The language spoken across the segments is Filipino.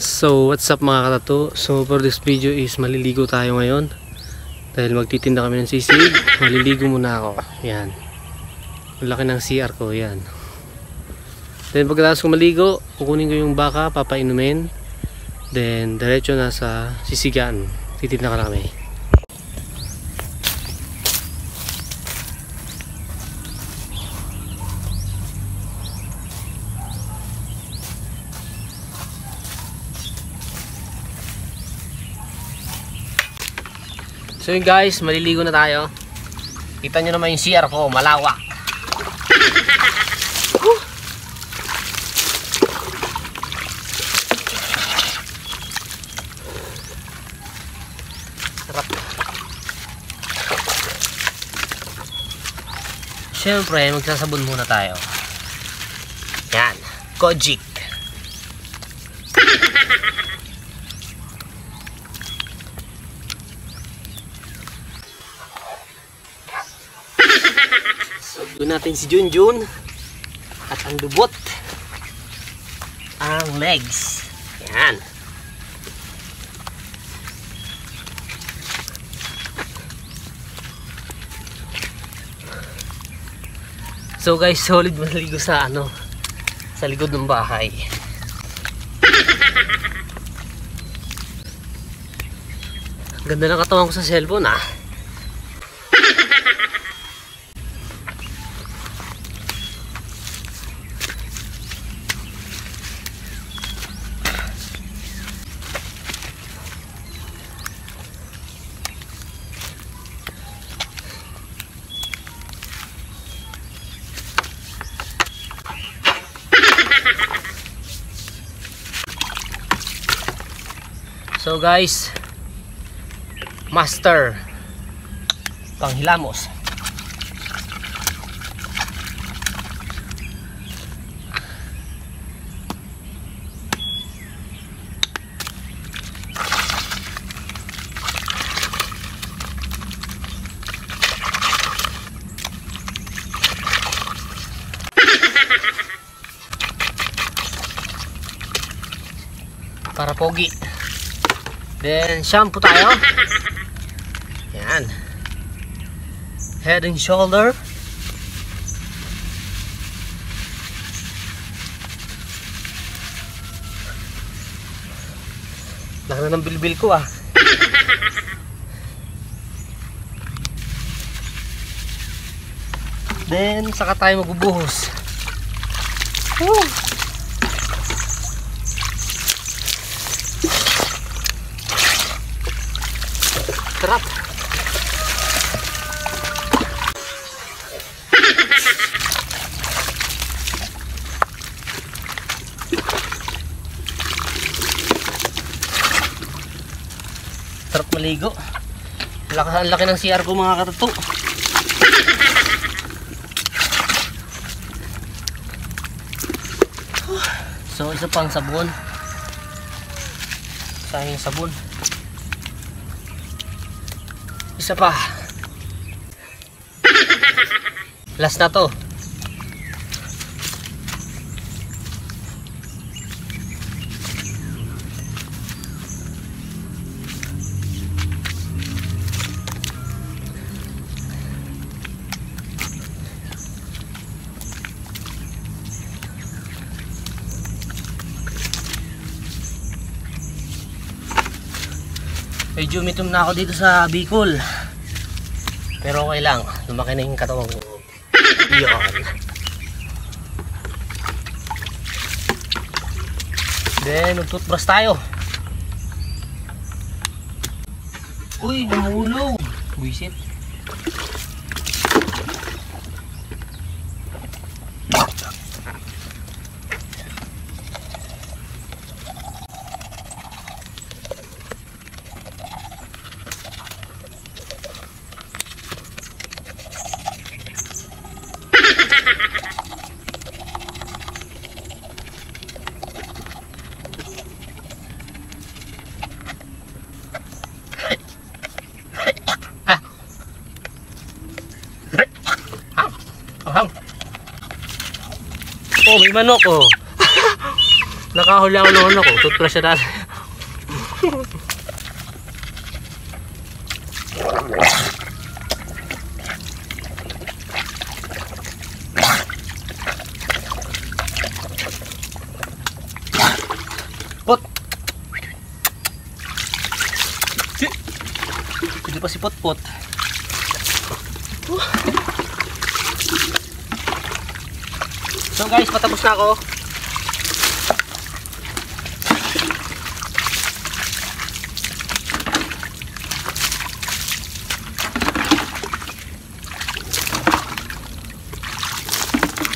So what's up mga katato? So for this video is maliligo tayo ngayon dahil magtitinda kami ng sisig. Maliligo muna ako. Yan. Ang laki ng CR ko. Yan. Then pagkatapos ko maligo, kukunin ko yung baka, papainumin. Then diretso na sa sisigan. Titinda ka na kami. So yun guys, maliligo na tayo. Kita nyo naman yung CR ko, malawak. Sarap. Siyempre, magsasabon muna tayo. Yan, Kojic. Doon natin si Junjun at ang lubot, ang legs. Yan. So guys, solid maligo sa sa likod ng bahay. Ganda ng katawan ko sa cellphone ah. So guys, master panghilamos. Para pogi. Then shampoo tayo. Yan. Head and shoulder. Laki na ng bilbil ko ah. Then saka tayo magbubuhos. Woo! Sarap. Sarap maligo. Ang laki ng CR ko mga katato. So isa pang sabon. Sayang sabon. Isa pa. Last na to. Medyo umitom na ako dito sa Bicol. Pero okay lang, lumaki na yung katawan ko. Iyon. Then, mag-toothbrush tayo. Uy, namulog. Buisit. Oh, may manok oh. Nakahuli ako ng ano ko. Toothbrush na natin. Pot! Hindi pa si Pot-Pot. So guys, patapos na ako.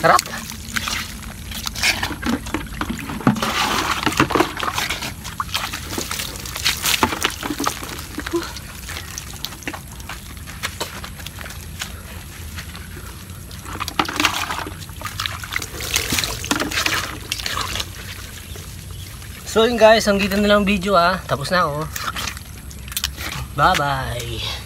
Sarap. So yun guys, hanggang dito na lang video ah. Tapos na ako. Bye bye.